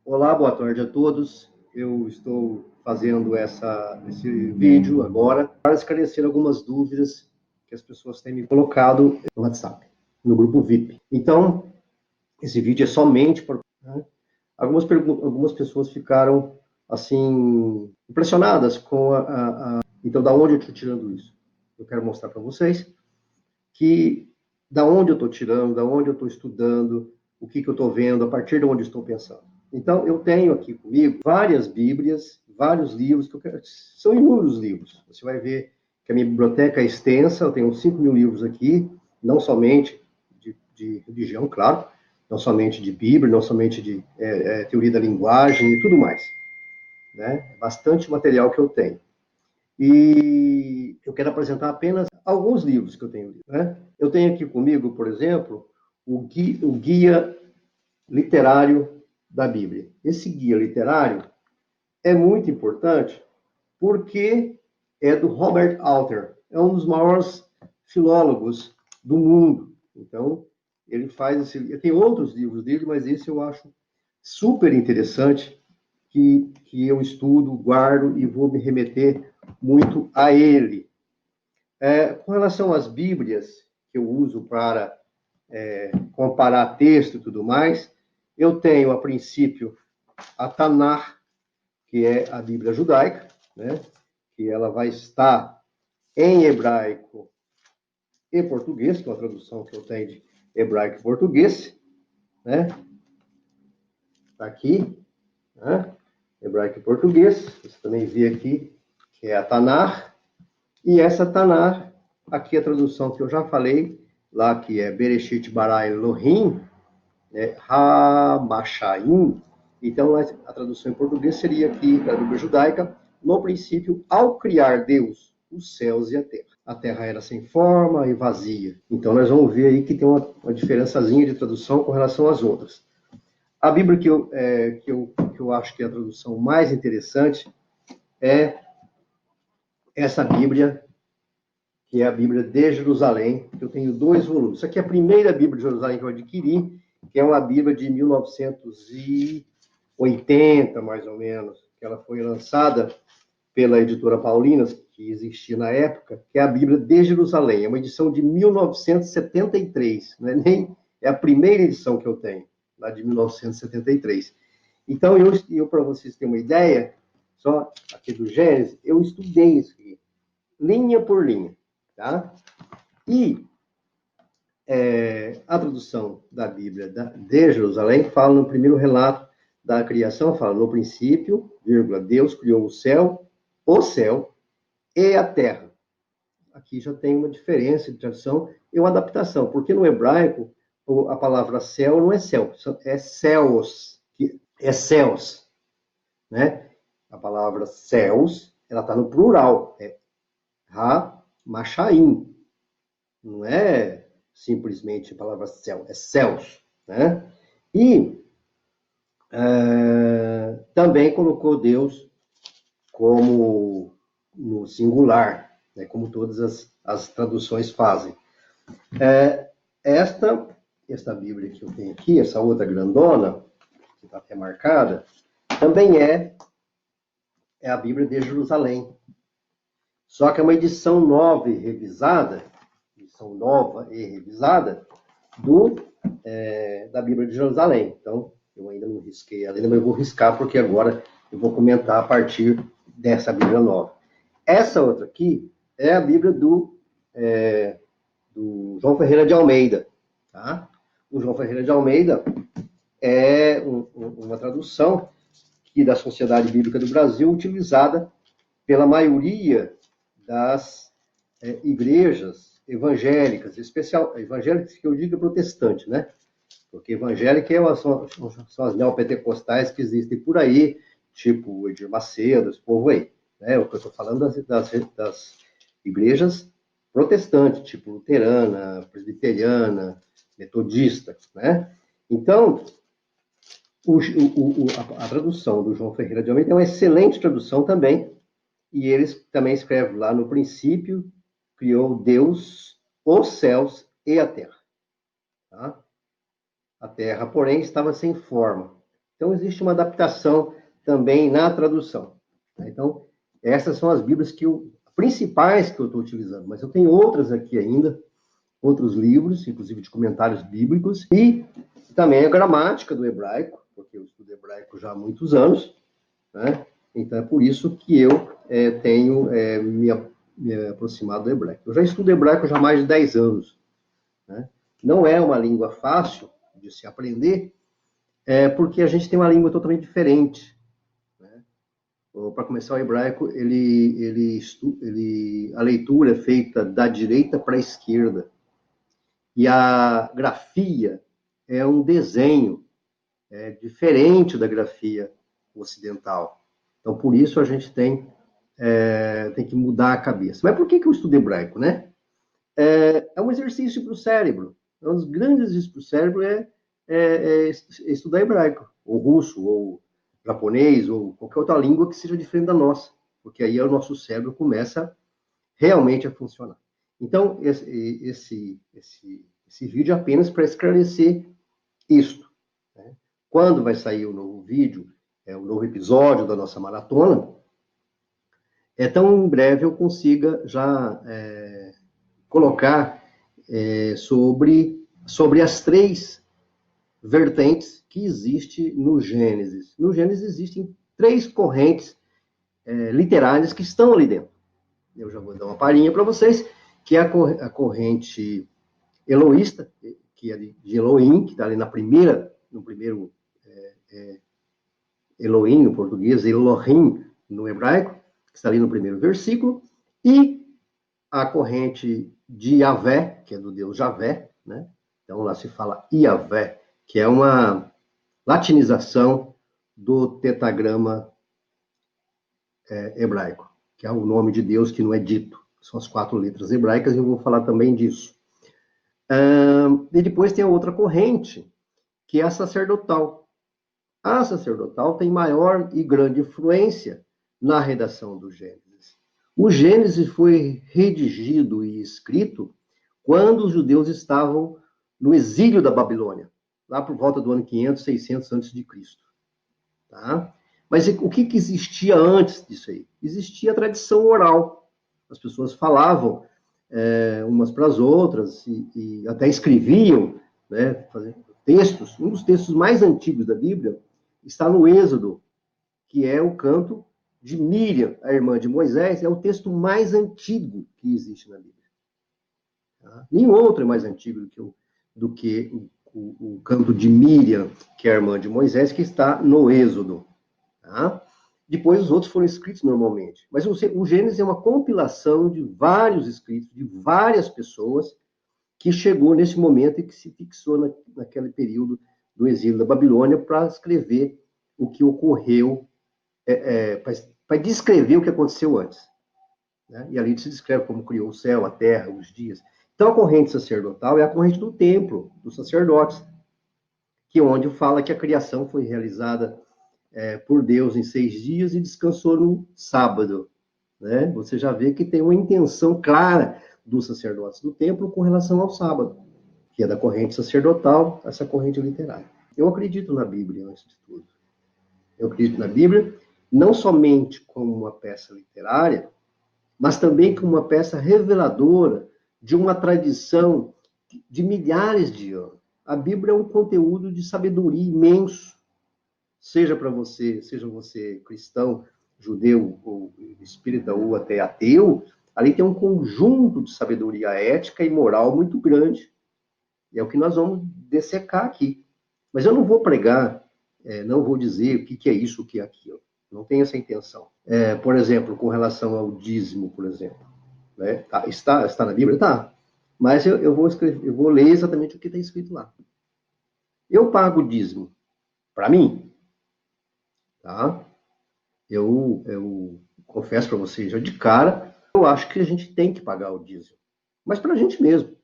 Olá, boa tarde a todos. Eu estou fazendo esse vídeo agora para esclarecer algumas dúvidas que as pessoas têm me colocado no WhatsApp, no grupo VIP. Então, esse vídeo é somente para... Né? Algumas pessoas ficaram, assim, impressionadas com Então, da onde eu estou tirando isso? Eu quero mostrar para vocês que da onde eu estou tirando, da onde eu estou estudando, o que eu estou vendo, a partir de onde estou pensando. Então, eu tenho aqui comigo várias Bíblias, vários livros, são inúmeros livros. Você vai ver que a minha biblioteca é extensa, eu tenho 5.000 livros aqui, não somente de religião, claro, não somente de Bíblia, não somente de teoria da linguagem e tudo mais. Né? Bastante material que eu tenho. E eu quero apresentar apenas alguns livros que eu tenho lido. Né? Eu tenho aqui comigo, por exemplo, o Guia Literário da Bíblia. Esse guia literário é muito importante porque é do Robert Alter, é um dos maiores filólogos do mundo. Então, ele faz esse... Tem outros livros dele, mas esse eu acho super interessante, que eu estudo, guardo e vou me remeter muito a ele. Com relação às Bíblias que eu uso para comparar texto e tudo mais, eu tenho, a princípio, a Tanakh, que é a Bíblia judaica, né? Que ela vai estar em hebraico e português, que é uma tradução que eu tenho de hebraico e português, né? Está aqui, né? Hebraico e português. Você também vê aqui que é a Tanakh. E essa Tanakh, aqui a tradução que eu já falei, lá que é Bereshit bara Elohim, né, Hamashaim. Então, a tradução em português seria aqui, da Bíblia judaica, no princípio, ao criar Deus os céus e a terra. A terra era sem forma e vazia. Então, nós vamos ver aí que tem uma diferençazinha de tradução com relação às outras. A Bíblia que eu acho que é a tradução mais interessante é essa Bíblia, que é a Bíblia de Jerusalém, que eu tenho 2 volumes. Isso aqui é a primeira Bíblia de Jerusalém que eu adquiri, que é uma Bíblia de 1980, mais ou menos, que ela foi lançada pela editora Paulinas, que existia na época, que é a Bíblia de Jerusalém. É uma edição de 1973, não é nem é a primeira edição que eu tenho, lá de 1973. Então, eu para vocês terem uma ideia, só aqui do Gênesis, eu estudei isso aqui, linha por linha, tá? E a tradução da Bíblia de Jerusalém fala no primeiro relato da criação, fala no princípio, vírgula, Deus criou o céu e a terra. Aqui já tem uma diferença de tradução e uma adaptação, porque no hebraico a palavra céu não é céu, é céus, que é céus, né? A palavra céus, ela está no plural, é ha-mashaim, não é simplesmente a palavra céu, é céus, né? E também colocou Deus como no singular, né, como todas as traduções fazem. Esta Bíblia que eu tenho aqui, essa outra grandona, que está até marcada, também é a Bíblia de Jerusalém. Só que é uma edição nova e revisada, da Bíblia de Jerusalém. Então, eu ainda não risquei ela, mas eu vou riscar porque agora eu vou comentar a partir dessa Bíblia nova. Essa outra aqui é a Bíblia do João Ferreira de Almeida. Tá? O João Ferreira de Almeida é uma tradução da Sociedade Bíblica do Brasil, utilizada pela maioria das igrejas evangélicas, evangélicas que eu digo protestante, né? Porque evangélica são as neopentecostais que existem por aí, tipo o Edir Macedo, esse povo aí. Né? O que eu estou falando das igrejas protestantes, tipo luterana, presbiteriana, metodista, né? Então, a tradução do João Ferreira de Almeida é uma excelente tradução também, e eles também escrevem lá no princípio, criou Deus os céus e a terra. Tá? A terra, porém, estava sem forma. Então, existe uma adaptação também na tradução. Então, essas são as Bíblias principais que eu estou utilizando, mas eu tenho outras aqui ainda, outros livros, inclusive de comentários bíblicos, e também a gramática do hebraico, porque eu estudo hebraico já há muitos anos, né? Então, é por isso que eu tenho me aproximado do hebraico. Eu já estudo hebraico já há mais de 10 anos. Né? Não é uma língua fácil de se aprender, porque a gente tem uma língua totalmente diferente. Né? Para começar, o hebraico, a leitura é feita da direita para a esquerda. E a grafia é um desenho diferente da grafia ocidental. Então, por isso, a gente tem que mudar a cabeça. Mas por que eu estudo hebraico, né? É um exercício para o cérebro. Um dos grandes exercícios para o cérebro é estudar hebraico, ou russo, ou japonês, ou qualquer outra língua que seja diferente da nossa. Porque aí o nosso cérebro começa realmente a funcionar. Então, esse vídeo é apenas para esclarecer isto. Né? Quando vai sair o novo vídeo, o novo episódio da nossa maratona, tão em breve eu consiga já colocar sobre as 3 vertentes que existem no Gênesis. No Gênesis existem 3 correntes literárias que estão ali dentro. Eu já vou dar uma palhinha para vocês, que é a corrente eloísta, que é de Elohim, que está ali no primeiro Elohim no português, Elohim no hebraico, que está ali no primeiro versículo, e a corrente de Yahvé, que é do deus Javé, né? Então lá se fala Yahvé, que é uma latinização do tetagrama hebraico, que é o nome de Deus que não é dito. São as 4 letras hebraicas, e eu vou falar também disso. E depois tem a outra corrente, que é a sacerdotal. A sacerdotal tem maior e grande influência na redação do Gênesis. O Gênesis foi redigido e escrito quando os judeus estavam no exílio da Babilônia, lá por volta do ano 500, 600 a.C. Tá? Mas o que existia antes disso aí? Existia a tradição oral. As pessoas falavam umas para as outras e até escreviam, né, textos. Um dos textos mais antigos da Bíblia está no Êxodo, que é o canto de Miriam, a irmã de Moisés. É o texto mais antigo que existe na Bíblia. Tá? Nenhum outro é mais antigo do que o canto de Miriam, que é a irmã de Moisés, que está no Êxodo. Tá? Depois os outros foram escritos normalmente. Mas o Gênesis é uma compilação de vários escritos, de várias pessoas, que chegou nesse momento e que se fixou naquele período do exílio da Babilônia para escrever o que ocorreu, para descrever o que aconteceu antes. Né? E ali se descreve como criou o céu, a terra, os dias. Então a corrente sacerdotal é a corrente do templo, dos sacerdotes, que onde fala que a criação foi realizada por Deus em 6 dias e descansou no sábado. Né? Você já vê que tem uma intenção clara dos sacerdotes do templo com relação ao sábado, que é da corrente sacerdotal, essa corrente literária. Eu acredito na Bíblia, antes de tudo. Eu acredito na Bíblia não somente como uma peça literária, mas também como uma peça reveladora de uma tradição de milhares de anos. A Bíblia é um conteúdo de sabedoria imenso, seja você cristão, judeu, ou espírita, ou até ateu, ali tem um conjunto de sabedoria ética e moral muito grande. E é o que nós vamos dessecar aqui. Mas eu não vou pregar, não vou dizer o que é isso, o que é aquilo. Não tenho essa intenção. Por exemplo, com relação ao dízimo, por exemplo. Né? Está na Bíblia? Tá. Mas eu vou ler exatamente o que está escrito lá. Eu pago o dízimo para mim. Tá? Eu confesso para vocês já de cara, eu acho que a gente tem que pagar o dízimo. Mas para a gente mesmo.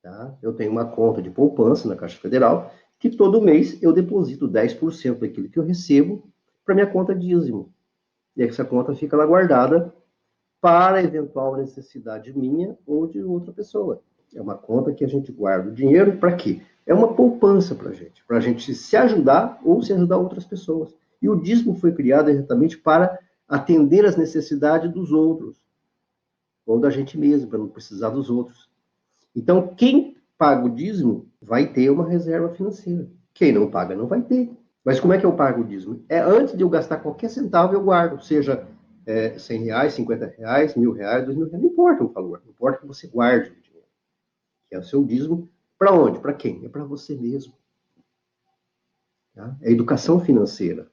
Tá? Eu tenho uma conta de poupança na Caixa Federal, que todo mês eu deposito 10% daquilo que eu recebo para minha conta dízimo. E essa conta fica lá guardada para eventual necessidade minha ou de outra pessoa. É uma conta que a gente guarda o dinheiro para quê? É uma poupança para a gente se ajudar ou se ajudar outras pessoas. E o dízimo foi criado exatamente para atender às necessidades dos outros, ou da gente mesmo, para não precisar dos outros. Então, quem paga o dízimo vai ter uma reserva financeira. Quem não paga, não vai ter. Mas como é que eu pago o dízimo? É antes de eu gastar qualquer centavo, eu guardo, seja R$ 100, R$ 50, R$ 1.000, R$ 2.000, não importa o valor, não importa que você guarde o dinheiro, que é o seu dízimo. Para onde? Para quem? É para você mesmo. Tá? É educação financeira.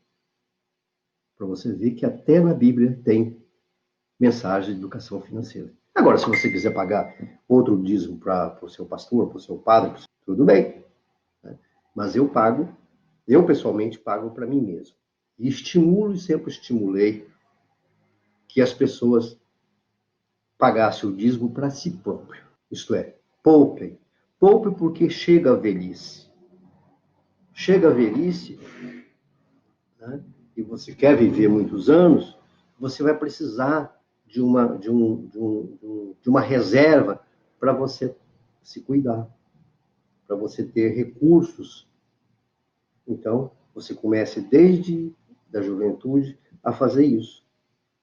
Para você ver que até na Bíblia tem mensagem de educação financeira. Agora, se você quiser pagar outro dízimo para o seu pastor, para o seu padre, tudo bem. Né? Mas eu pessoalmente pago para mim mesmo. E estimulo e sempre estimulei que as pessoas pagassem o dízimo para si próprio. Isto é, poupem. Poupe porque chega a velhice. Chega a velhice, né? E você quer viver muitos anos, você vai precisar de uma reserva para você se cuidar, para você ter recursos. Então, você comece desde da juventude a fazer isso.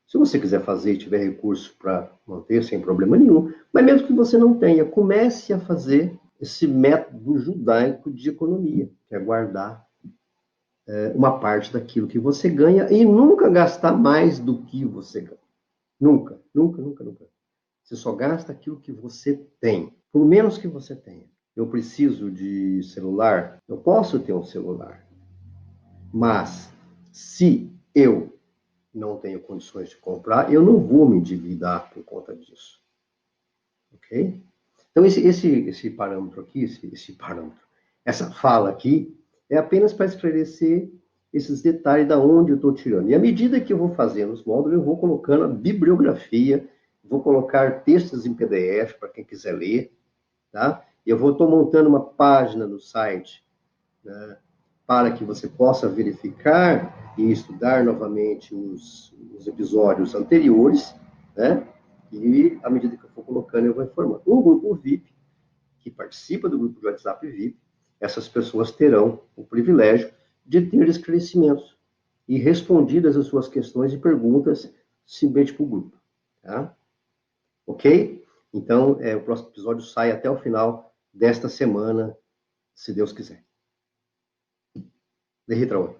Se você quiser fazer e tiver recurso para manter, sem problema nenhum, mas mesmo que você não tenha, comece a fazer esse método judaico de economia, que é guardar uma parte daquilo que você ganha e nunca gastar mais do que você ganha. Nunca, nunca, nunca, nunca. Você só gasta aquilo que você tem, por menos que você tenha. Eu preciso de celular, eu posso ter um celular, mas se eu não tenho condições de comprar, eu não vou me endividar por conta disso. Ok? Então, esse parâmetro aqui, essa fala aqui, é apenas para esclarecer esses detalhes da onde eu estou tirando. E à medida que eu vou fazendo os módulos, eu vou colocando a bibliografia, vou colocar textos em PDF para quem quiser ler, tá? Eu estou montando uma página no site, né, para que você possa verificar e estudar novamente os episódios anteriores, né? E à medida que eu for colocando, eu vou informando. O grupo VIP, que participa do grupo de WhatsApp VIP, essas pessoas terão o privilégio de ter esclarecimentos e respondidas as suas questões e perguntas simplesmente para o grupo. Tá? Ok? Então, o próximo episódio sai até o final desta semana, se Deus quiser. Derrita